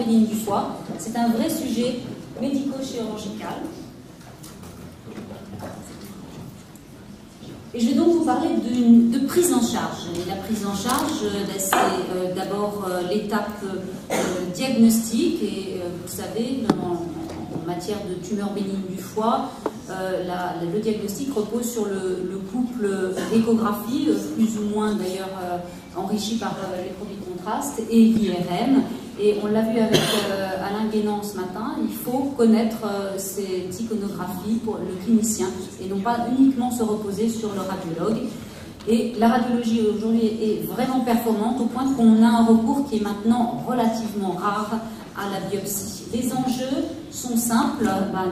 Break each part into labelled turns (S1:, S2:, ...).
S1: bénigne du foie. C'est un vrai sujet médico-chirurgical. Et je vais donc vous parler de prise en charge. Et la prise en charge, c'est d'abord l'étape diagnostique. Et vous savez, en matière de tumeur bénigne du foie, le diagnostic repose sur le couple échographie, plus ou moins d'ailleurs enrichi par les produits de contraste, et l'IRM. Et on l'a vu avec Alain Guénan ce matin, il faut connaître ces iconographies pour le clinicien et non pas uniquement se reposer sur le radiologue. Et la radiologie aujourd'hui est vraiment performante au point qu'on a un recours qui est maintenant relativement rare à la biopsie. Les enjeux sont simples.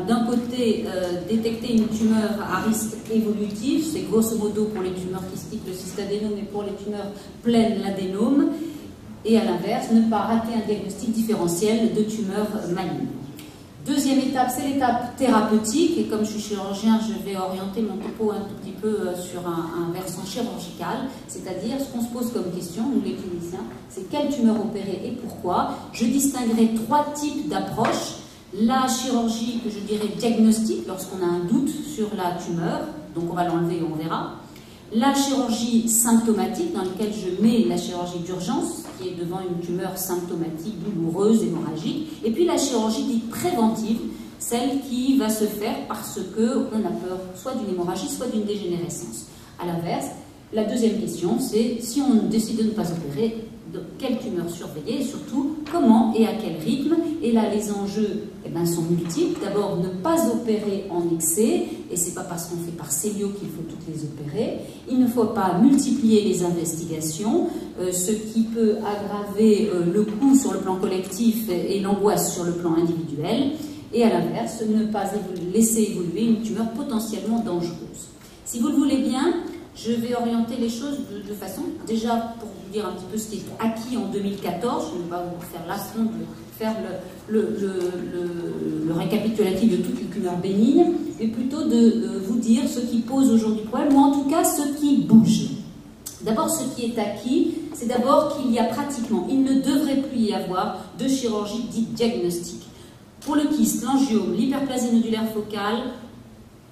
S1: D'un côté, détecter une tumeur à risque évolutif, c'est grosso modo pour les tumeurs kystiques le cystadénome et pour les tumeurs pleines l'adénome. Et à l'inverse, ne pas rater un diagnostic différentiel de tumeurs malignes. Deuxième étape, c'est l'étape thérapeutique. Et comme je suis chirurgien, je vais orienter mon topo un tout petit peu sur un versant chirurgical. C'est-à-dire, ce qu'on se pose comme question, nous les cliniciens, c'est quelle tumeur opérer et pourquoi. Je distinguerai trois types d'approches. La chirurgie, que je dirais diagnostique, lorsqu'on a un doute sur la tumeur, donc on va l'enlever et on verra. La chirurgie symptomatique, dans laquelle je mets la chirurgie d'urgence, qui est devant une tumeur symptomatique, douloureuse, hémorragique. Et puis la chirurgie dite préventive, celle qui va se faire parce qu'on a peur soit d'une hémorragie, soit d'une dégénérescence. À l'inverse, la deuxième question, c'est si on décide de ne pas opérer, de quelle tumeur surveiller et surtout comment et à quel rythme. Et là, les enjeux sont multiples. D'abord, ne pas opérer en excès, et ce n'est pas parce qu'on fait par cellio qu'il faut toutes les opérer. Il ne faut pas multiplier les investigations, ce qui peut aggraver le coût sur le plan collectif et l'angoisse sur le plan individuel. Et à l'inverse, ne pas laisser évoluer une tumeur potentiellement dangereuse. Si vous le voulez bien, je vais orienter les choses de façon, déjà pour vous dire un petit peu ce qui est acquis en 2014, je ne vais pas vous faire l'affront de faire le récapitulatif de toutes les tumeurs bénignes, mais plutôt de vous dire ce qui pose aujourd'hui problème, ou en tout cas ce qui bouge. D'abord, ce qui est acquis, c'est d'abord qu'il y a pratiquement, il ne devrait plus y avoir de chirurgie dite diagnostique. Pour le kyste, l'angiome, l'hyperplasie nodulaire focale,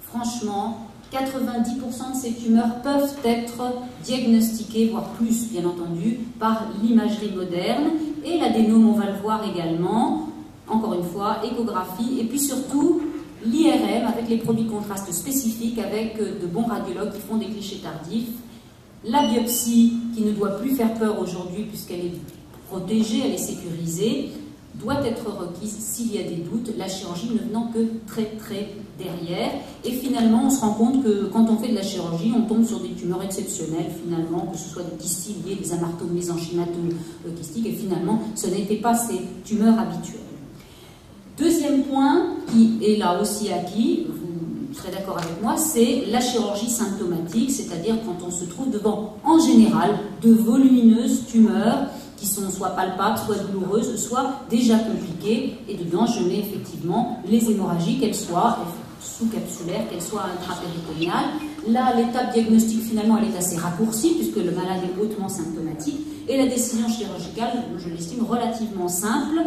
S1: franchement, 90% de ces tumeurs peuvent être diagnostiquées, voire plus bien entendu, par l'imagerie moderne. Et l'adénome, on va le voir également, encore une fois, échographie, et puis surtout l'IRM avec les produits de contraste spécifiques, avec de bons radiologues qui font des clichés tardifs. La biopsie, qui ne doit plus faire peur aujourd'hui puisqu'elle est protégée, elle est sécurisée, doit être requise s'il y a des doutes, la chirurgie ne venant que très derrière. Et finalement, on se rend compte que quand on fait de la chirurgie, on tombe sur des tumeurs exceptionnelles, finalement, que ce soit des kystes liés, des amartomes mésenchymato-kystiques, et finalement, ce n'étaient pas ces tumeurs habituelles. Deuxième point, qui est là aussi acquis, vous serez d'accord avec moi, c'est la chirurgie symptomatique, c'est-à-dire quand on se trouve devant, en général, de volumineuses tumeurs qui sont soit palpables, soit douloureuses, soit déjà compliquées. Et dedans, je mets effectivement les hémorragies, qu'elles soient sous-capsulaires, qu'elles soient intrapéritonéales. Là, l'étape diagnostique, finalement, elle est assez raccourcie, puisque le malade est hautement symptomatique. Et la décision chirurgicale, je l'estime relativement simple.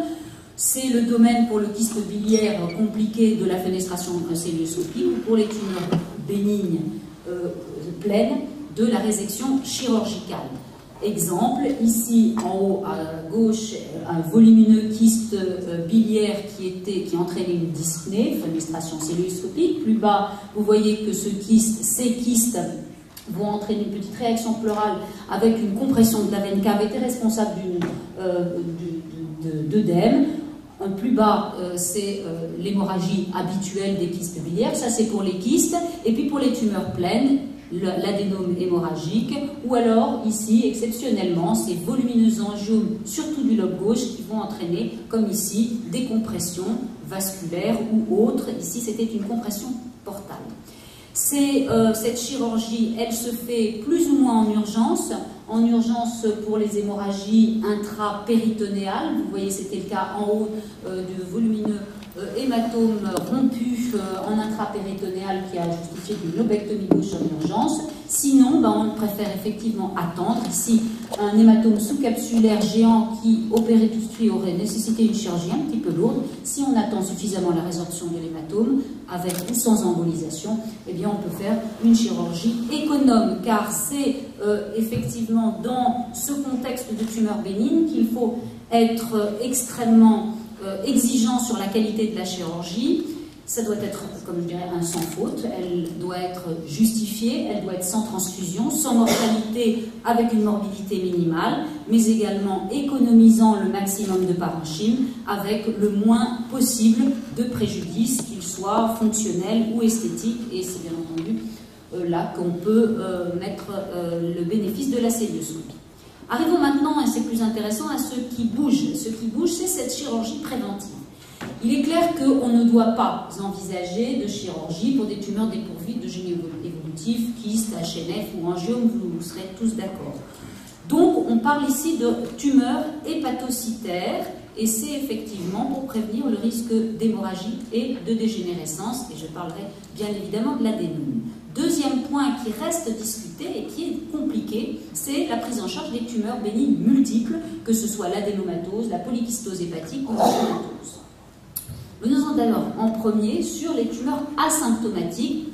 S1: C'est le domaine pour le kyste biliaire compliqué de la fenestration célioscopique, ou pour les tumeurs bénignes pleines, de la résection chirurgicale. Exemple, ici en haut à gauche, un volumineux kyste biliaire qui entraînait une dyspnée, fenestration célioscopique. Plus bas, vous voyez que ces kystes vont entraîner une petite réaction pleurale avec une compression de la veine cave, était responsable d'œdème. Plus bas, c'est l'hémorragie habituelle des kystes biliaires. Ça, c'est pour les kystes. Et puis pour les tumeurs pleines, l'adénome hémorragique, ou alors ici, exceptionnellement, ces volumineux angiomes, surtout du lobe gauche, qui vont entraîner, comme ici, des compressions vasculaires ou autres. Ici, c'était une compression portale. Cette chirurgie, elle se fait plus ou moins en urgence pour les hémorragies intrapéritonéales. Vous voyez, c'était le cas en haut de volumineux hématome rompu en intrapéritonéal qui a justifié une lobectomie gauche en urgence. Sinon, on préfère effectivement attendre. Ici, un hématome sous-capsulaire géant qui, opéré tout de suite, aurait nécessité une chirurgie un petit peu lourde. Si on attend suffisamment la résorption de l'hématome, avec ou sans embolisation, eh bien, on peut faire une chirurgie économe, car c'est effectivement dans ce contexte de tumeur bénigne qu'il faut être extrêmement exigeant sur la qualité de la chirurgie. Ça doit être, comme je dirais, un sans faute. Elle doit être justifiée, elle doit être sans transfusion, sans mortalité, avec une morbidité minimale, mais également économisant le maximum de parenchyme, avec le moins possible de préjudice, qu'il soit fonctionnel ou esthétique. Et c'est bien entendu là qu'on peut mettre le bénéfice de la célioscopie. Arrivons maintenant, et c'est plus intéressant, à ce qui bouge. Ce qui bouge, c'est cette chirurgie préventive. Il est clair qu'on ne doit pas envisager de chirurgie pour des tumeurs dépourvues de génie évolutif, kyste, HNF ou angiome, vous serez tous d'accord. Donc, on parle ici de tumeurs hépatocytaires, et c'est effectivement pour prévenir le risque d'hémorragie et de dégénérescence, et je parlerai bien évidemment de l'adénome. Deuxième point qui reste discuté et qui est compliqué, c'est la prise en charge des tumeurs bénignes multiples, que ce soit l'adénomatose, la polykystose hépatique ou l'adénomatose. Venons d'abord en premier sur les tumeurs asymptomatiques.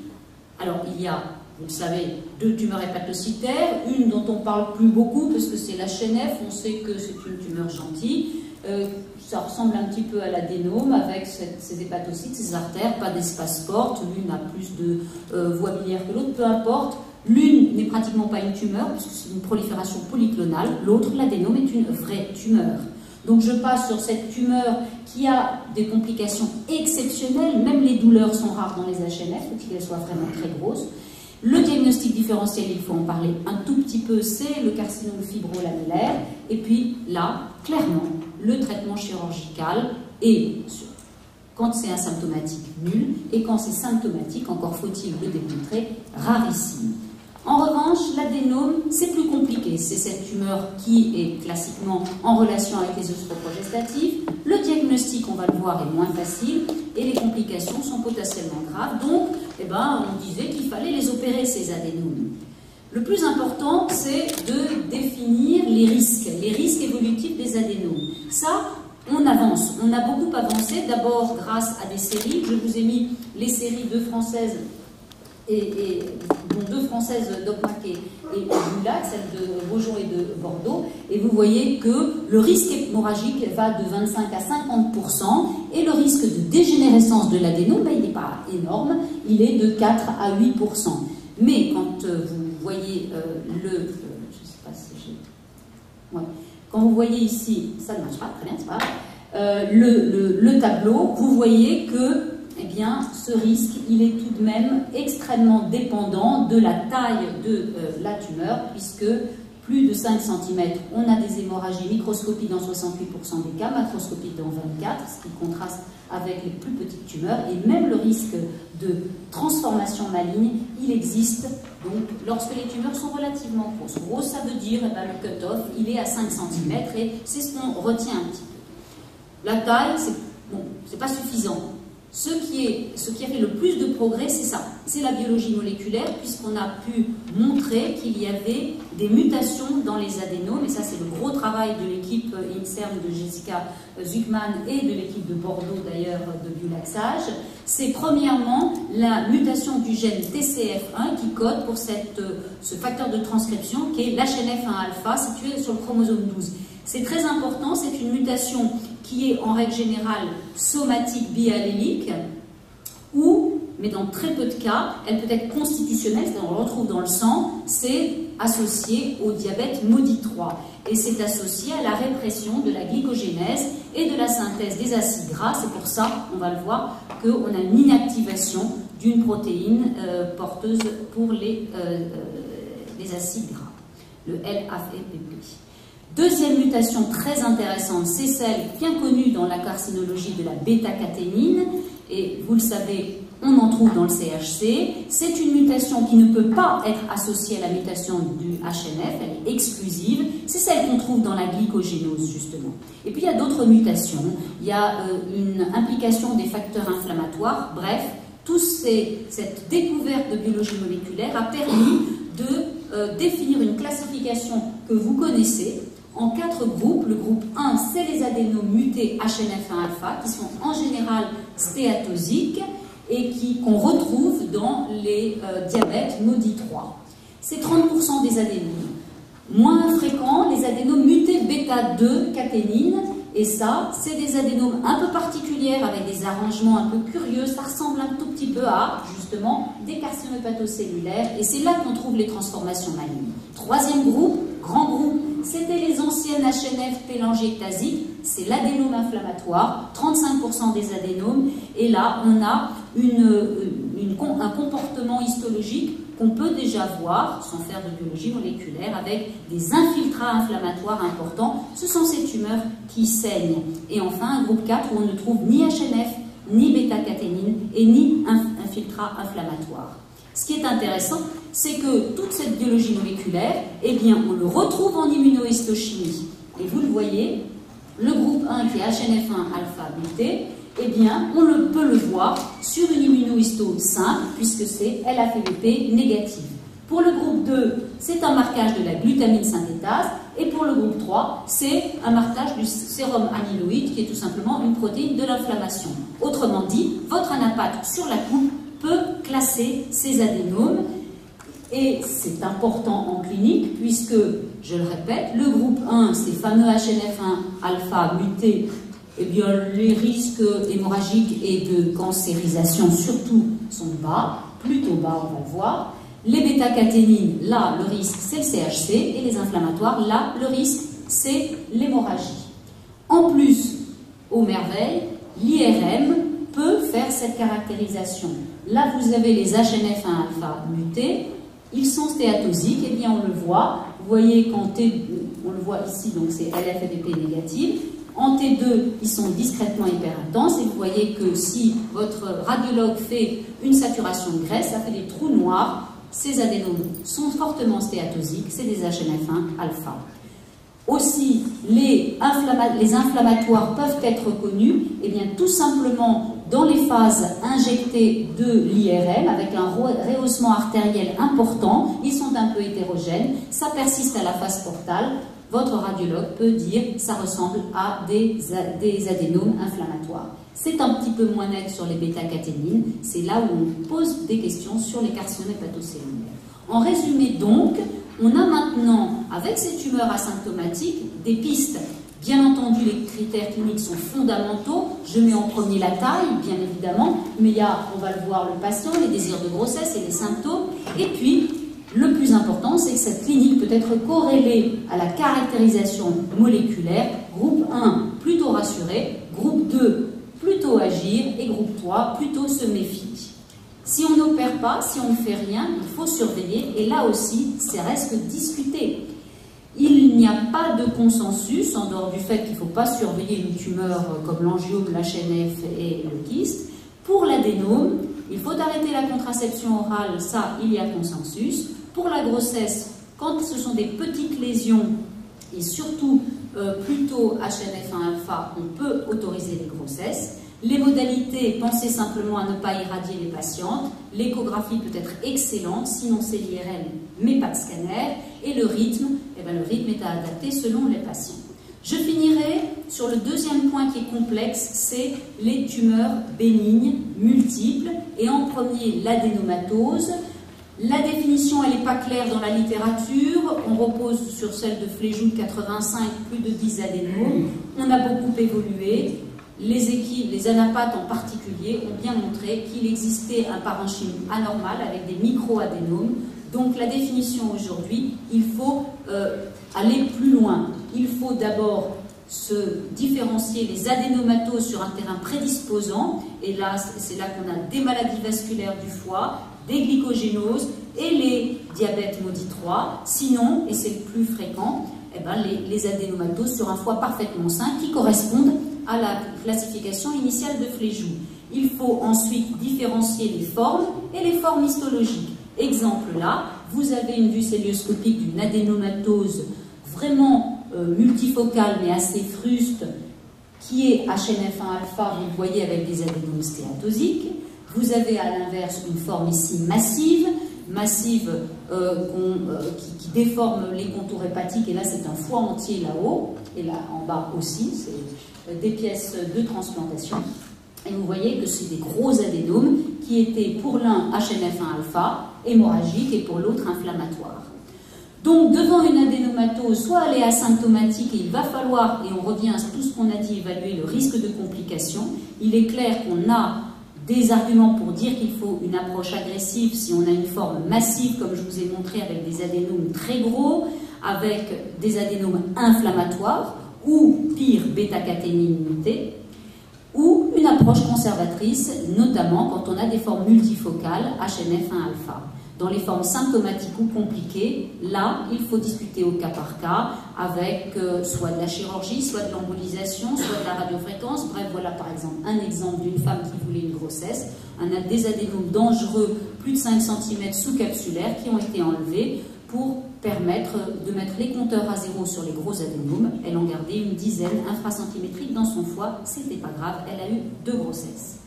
S1: Alors, il y a, vous le savez, deux tumeurs hépatocytaires, une dont on ne parle plus beaucoup parce que c'est la HNF, on sait que c'est une tumeur gentille. Ça ressemble un petit peu à l'adénome avec ces hépatocytes, ces artères, pas d'espace porte, l'une a plus de voies biliaires que l'autre, peu importe. L'une n'est pratiquement pas une tumeur puisque c'est une prolifération polyclonale, l'autre, l'adénome, est une vraie tumeur. Donc je passe sur cette tumeur qui a des complications exceptionnelles, même les douleurs sont rares dans les HNF, il faut qu'elles soient vraiment très grosses. Le diagnostic différentiel, il faut en parler un tout petit peu, c'est le carcinome fibrolamellaire. Et puis là, clairement, le traitement chirurgical est, quand c'est asymptomatique, nul, et quand c'est symptomatique, encore faut-il le démontrer, rarissime. En revanche, l'adénome, c'est plus compliqué. C'est cette tumeur qui est classiquement en relation avec les œstroprogestatifs. Le diagnostic, on va le voir, est moins facile et les complications sont potentiellement graves. Donc, on disait qu'il fallait les opérer, ces adénomes. Le plus important, c'est de définir les risques évolutifs des adénomes. Ça, on avance. On a beaucoup avancé, d'abord grâce à des séries. Je vous ai mis les séries 2 françaises dont 2 françaises, Docmac et Bulac, celle de Beaujon et de Bordeaux, et vous voyez que le risque hémorragique va de 25 à 50%, et le risque de dégénérescence de l'adénome, il n'est pas énorme, il est de 4 à 8%. Mais quand vous voyez je ne sais pas si j'ai... Ouais. Quand vous voyez ici, ça ne marche pas, très bien, c'est pas grave, le tableau, vous voyez que ce risque, il est tout de même extrêmement dépendant de la taille de la tumeur, puisque plus de 5 cm, on a des hémorragies microscopiques dans 68% des cas, macroscopiques dans 24%, ce qui contraste avec les plus petites tumeurs, et même le risque de transformation maligne, il existe donc lorsque les tumeurs sont relativement grosses. Gros, ça veut dire le cut-off, il est à 5 cm, et c'est ce qu'on retient un petit peu. La taille, c'est pas suffisant. Ce qui a fait le plus de progrès, c'est ça, c'est la biologie moléculaire, puisqu'on a pu montrer qu'il y avait des mutations dans les adénomes, et ça c'est le gros travail de l'équipe INSERM de Jessica Zuckman et de l'équipe de Bordeaux d'ailleurs de Bulac-Sage. C'est premièrement la mutation du gène TCF1 qui code pour ce facteur de transcription qui est l'HNF1-alpha situé sur le chromosome 12. C'est très important, c'est une mutation qui est en règle générale somatique biallélique, mais dans très peu de cas, elle peut être constitutionnelle, c'est-à-dire on le retrouve dans le sang, c'est associé au diabète maudit 3. Et c'est associé à la répression de la glycogénèse et de la synthèse des acides gras. C'est pour ça, on va le voir, qu'on a une inactivation d'une protéine porteuse pour les acides gras, le LAFPP. Deuxième mutation très intéressante, c'est celle bien connue dans la carcinologie de la bêta-caténine, et vous le savez, on en trouve dans le CHC. C'est une mutation qui ne peut pas être associée à la mutation du HNF, elle est exclusive, c'est celle qu'on trouve dans la glycogénose justement. Et puis il y a d'autres mutations, il il y a une implication des facteurs inflammatoires. Bref, cette découverte de biologie moléculaire a permis de définir une classification que vous connaissez en 4 groupes. Le groupe 1, c'est les adénomes mutés HNF1-alpha, qui sont en général stéatosiques et qu'on retrouve dans les diabètes MODY3. C'est 30% des adénomes. Moins fréquents, les adénomes mutés bêta-2 caténine. Et ça, c'est des adénomes un peu particulières avec des arrangements un peu curieux. Ça ressemble un tout petit peu à, justement, des carcinomes hépatocellulaires. Et c'est là qu'on trouve les transformations malignes. 3e groupe, grand groupe, c'était les anciennes HNF télangiectasiques. C'est l'adénome inflammatoire, 35% des adénomes. Et là, on a un comportement histologique qu'on peut déjà voir, sans faire de biologie moléculaire, avec des infiltrats inflammatoires importants. Ce sont ces tumeurs qui saignent. Et enfin, un groupe 4 où on ne trouve ni HNF, ni bêta-caténine et ni infiltrats inflammatoires. Ce qui est intéressant, c'est que toute cette biologie moléculaire, eh bien, on le retrouve en immunohistochimie. Et vous le voyez, le groupe 1 qui est HNF1-alpha muté, eh bien, on peut le voir sur une immunohisto simple, puisque c'est LAFBP négative. Pour le groupe 2, c'est un marquage de la glutamine synthétase, et pour le groupe 3, c'est un marquage du sérum amyloïde, qui est tout simplement une protéine de l'inflammation. Autrement dit, votre anapathe sur la coupe peut classer ces adénomes, et c'est important en clinique, puisque, je le répète, le groupe 1, ces fameux HNF1-alpha mutés, eh bien, les risques hémorragiques et de cancérisation surtout sont bas, plutôt bas, on va le voir. Les bêta-caténines, là, le risque, c'est le CHC, et les inflammatoires, là, le risque, c'est l'hémorragie. En plus, aux merveilles, l'IRM peut faire cette caractérisation. Là, vous avez les HNF1-alpha mutés, ils sont stéatosiques, et bien, on le voit. Vous voyez qu'en T2, on le voit ici, donc c'est LFBP négative. En T2, ils sont discrètement hyper intenses et vous voyez que si votre radiologue fait une saturation de graisse, ça fait des trous noirs. Ces adénomes sont fortement stéatosiques, c'est des HNF1-alpha. Aussi, les inflammatoires peuvent être connus, et bien tout simplement dans les phases injectées de l'IRM avec un rehaussement artériel important, ils sont un peu hétérogènes, ça persiste à la phase portale. Votre radiologue peut dire que ça ressemble à des adénomes inflammatoires. C'est un petit peu moins net sur les bêta-caténines, c'est là où on pose des questions sur les carcinomes hépatocellulaires. En résumé donc, on a maintenant, avec ces tumeurs asymptomatiques, des pistes. Bien entendu, les critères cliniques sont fondamentaux. Je mets en premier la taille, bien évidemment, mais il y a, on va le voir, le patient, les désirs de grossesse et les symptômes. Et puis, le plus important, c'est que cette clinique peut être corrélée à la caractérisation moléculaire. Groupe 1, plutôt rassuré. Groupe 2, plutôt agir. Et groupe 3, plutôt se méfie. Si on n'opère pas, si on ne fait rien, il faut surveiller. Et là aussi, ça reste discuté. Il n'y a pas de consensus, en dehors du fait qu'il ne faut pas surveiller une tumeur comme l'angiome, l'HNF et le kyste. Pour l'adénome, il faut arrêter la contraception orale, ça, il y a consensus. Pour la grossesse, quand ce sont des petites lésions, et surtout plutôt HNF1-alpha, on peut autoriser les grossesses. Les modalités, pensez simplement à ne pas irradier les patientes. L'échographie peut être excellente, sinon c'est l'IRM, mais pas de scanner. Et le rythme, eh bien, le rythme est à adapter selon les patients. Je finirai sur le deuxième point qui est complexe, c'est les tumeurs bénignes, multiples. Et en premier, l'adénomatose. La définition, elle n'est pas claire dans la littérature. On repose sur celle de Fléjou de 85, plus de 10 adénomes. On a beaucoup évolué. Les équipes, les anapathes en particulier, ont bien montré qu'il existait un parenchyme anormal avec des micro-adénomes. Donc la définition aujourd'hui, il faut aller plus loin. Il faut d'abord se différencier les adénomatoses sur un terrain prédisposant. Et là, c'est là qu'on a des maladies vasculaires du foie, des glycogénoses et les diabètes MODY3. Sinon, et c'est le plus fréquent, eh ben, les adénomatoses sur un foie parfaitement sain qui correspondent à la classification initiale de Fléjou. Il faut ensuite différencier les formes et les formes histologiques. Exemple là, vous avez une vue célioscopique d'une adénomatose vraiment multifocale mais assez fruste qui est HNF1-alpha, vous le voyez avec des adénomes stéatosiques. Vous avez à l'inverse une forme ici massive qui déforme les contours hépatiques, et là c'est un foie entier là-haut, et là en bas aussi, c'est des pièces de transplantation. Et vous voyez que c'est des gros adénomes qui étaient pour l'un HNF1-alpha, hémorragique, et pour l'autre inflammatoire. Donc devant une adénomatose, soit elle est asymptomatique et il va falloir, et on revient à tout ce qu'on a dit, évaluer le risque de complication. Il est clair qu'on a des arguments pour dire qu'il faut une approche agressive si on a une forme massive, comme je vous ai montré, avec des adénomes très gros, avec des adénomes inflammatoires, ou pire, bêta-caténine mutée, ou une approche conservatrice, notamment quand on a des formes multifocales HNF1-alpha. Dans les formes symptomatiques ou compliquées, là, il faut discuter au cas par cas avec soit de la chirurgie, soit de l'embolisation, soit de la radiofréquence. Bref, voilà par exemple un exemple d'une femme qui voulait une grossesse, des adénomes dangereux, plus de 5 cm sous-capsulaires, qui ont été enlevés pour permettre de mettre les compteurs à zéro sur les gros adénomes. Elle en gardait une dizaine infracentimétriques dans son foie, c'était pas grave, elle a eu 2 grossesses.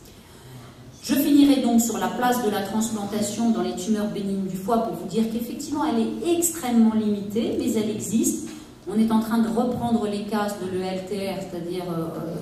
S1: Je finirai donc sur la place de la transplantation dans les tumeurs bénignes du foie pour vous dire qu'effectivement elle est extrêmement limitée, mais elle existe. On est en train de reprendre les cases de l'ELTR, c'est-à-dire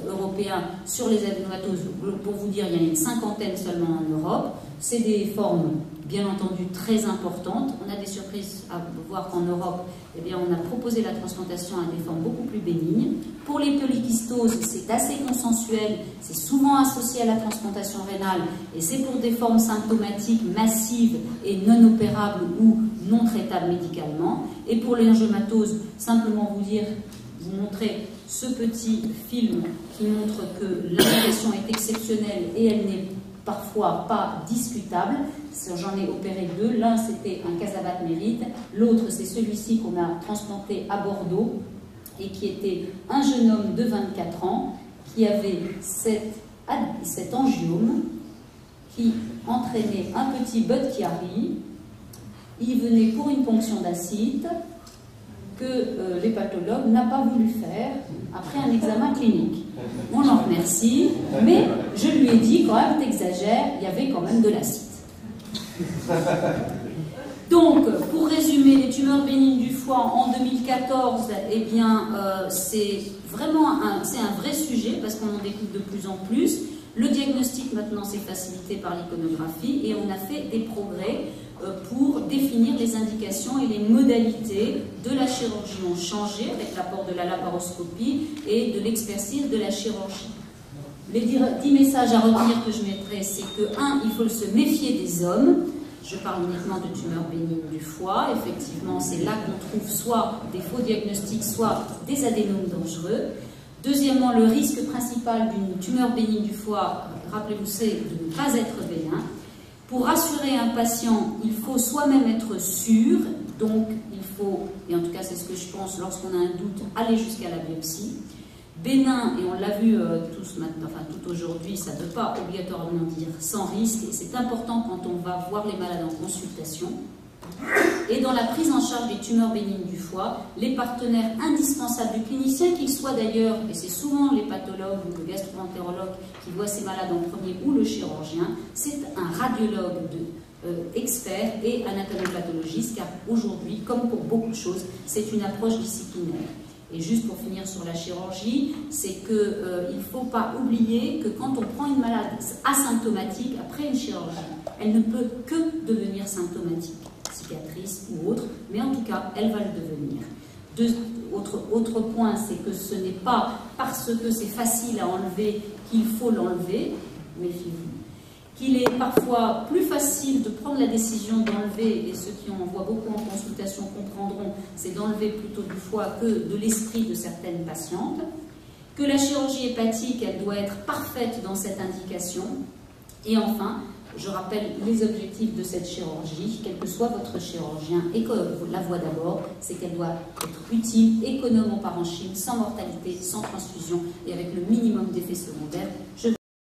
S1: européen, sur les adénomatoses. Pour vous dire, il y en a une 50aine seulement en Europe. C'est des formes, bien entendu, très importantes. On a des surprises à voir qu'en Europe, eh bien, on a proposé la transplantation à des formes beaucoup plus bénignes. Pour les polykystoses, c'est assez consensuel, c'est souvent associé à la transplantation rénale, et c'est pour des formes symptomatiques massives et non opérables ou non traitables médicalement. Et pour l'angiomatose, simplement vous montrer ce petit film qui montre que l'indication est exceptionnelle et elle n'est parfois pas discutable. J'en ai opéré 2. L'un, c'était un Casabat mérite. L'autre, c'est celui-ci qu'on a transplanté à Bordeaux et qui était un jeune homme de 24 ans qui avait cet angiome qui entraînait un petit Budd-Chiari. Il venait pour une ponction d'acide que l'hépatologue n'a pas voulu faire après un examen clinique. On l'en remercie, mais je lui ai dit quand même, t'exagères, il y avait quand même de l'acide. Donc, pour résumer, les tumeurs bénignes du foie en 2014, eh bien, c'est vraiment un vrai sujet parce qu'on en découvre de plus en plus. Le diagnostic maintenant c'est facilité par l'iconographie et on a fait des progrès pour définir les indications et les modalités de la chirurgie ont changé avec l'apport de la laparoscopie et de l'expertise de la chirurgie. Les 10 messages à retenir que je mettrai, c'est que 1, il faut se méfier des hommes. Je parle uniquement de tumeurs bénignes du foie. Effectivement, c'est là qu'on trouve soit des faux diagnostics, soit des adénomes dangereux. Deuxièmement, le risque principal d'une tumeur bénigne du foie, rappelez-vous, c'est de ne pas être bénin. Pour rassurer un patient, il faut soi-même être sûr, donc il faut, et en tout cas c'est ce que je pense, lorsqu'on a un doute, aller jusqu'à la biopsie. Bénin, et on l'a vu tous maintenant, enfin tout aujourd'hui, ça ne veut pas obligatoirement dire sans risque, et c'est important quand on va voir les malades en consultation. Et dans la prise en charge des tumeurs bénignes du foie, les partenaires indispensables du clinicien, qu'ils soient d'ailleurs, et c'est souvent les pathologues ou le gastro-entérologue qui voient ces malades en premier, ou le chirurgien, c'est un radiologue expert et un anatomopathologiste, car aujourd'hui, comme pour beaucoup de choses, c'est une approche disciplinaire. Et juste pour finir sur la chirurgie, c'est qu'il ne faut pas oublier que quand on prend une malade asymptomatique après une chirurgie, elle ne peut que devenir symptomatique, cicatrice ou autre, mais en tout cas, elle va le devenir. Autre point, c'est que ce n'est pas parce que c'est facile à enlever qu'il faut l'enlever, méfiez-vous. Qu'il est parfois plus facile de prendre la décision d'enlever, et ceux qui en voient beaucoup en consultation comprendront, c'est d'enlever plutôt du foie que de l'esprit de certaines patientes, que la chirurgie hépatique, elle doit être parfaite dans cette indication, et enfin, je rappelle les objectifs de cette chirurgie, quel que soit votre chirurgien, et que la voie d'abord, c'est qu'elle doit être utile, économe en parenchyme, sans mortalité, sans transfusion, et avec le minimum d'effets secondaires.